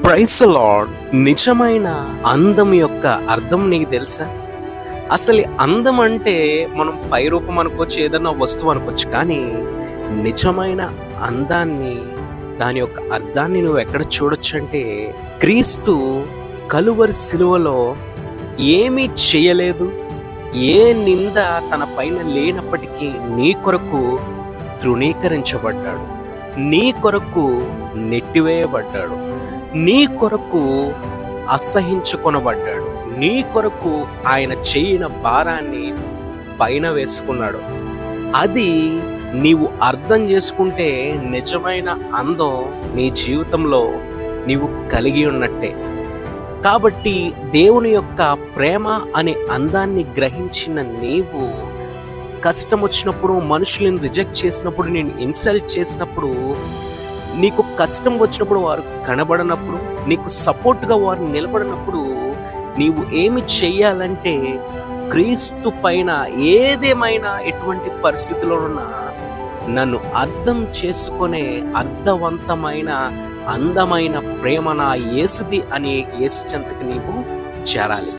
Praise the lord. నిజమైన అందం యొక్క అర్థం నీకు తెలుసా? అసలు అందం అంటే మనం పై రూపం అనుకోవచ్చు, ఏదన్నా వస్తువు అనుకోవచ్చు, కానీ నిజమైన అందాన్ని, దాని యొక్క అర్థాన్ని నువ్వు ఎక్కడ చూడొచ్చు అంటే, క్రీస్తు కలువరి సిలువలో ఏమీ చేయలేదు, ఏ నింద తన పైన లేనప్పటికీ నీ కొరకు తృణీకరించబడ్డాడు, నీ కొరకు నెట్టివేయబడ్డాడు, నీ కొరకు అసహించుకొనబడ్డాడు, నీ కొరకు ఆయన చేయిన భారాన్ని పైన వేసుకున్నాడు. అది నీవు అర్థం చేసుకుంటే నిజమైన అందం నీ జీవితంలో నీవు కలిగి ఉన్నట్టే. కాబట్టి దేవుని యొక్క ప్రేమ అనే అందాన్ని గ్రహించిన నీవు కష్టం వచ్చినప్పుడు, మనుషులను రిజెక్ట్ చేసినప్పుడు, నేను ఇన్సల్ట్ చేసినప్పుడు, నీకు కష్టం వచ్చినప్పుడు, వారు కనబడనప్పుడు, నీకు సపోర్ట్గా వారు నిలబడినప్పుడు, నీవు ఏమి చెయ్యాలంటే క్రీస్తు పైన ఏదేమైనా ఎటువంటి పరిస్థితిలో ఉన్నా నన్ను అర్థం చేసుకునే అర్థవంతమైన అందమైన ప్రేమ నా యేసుది అనే యేసు చెంతకు నీవు చేరాలి.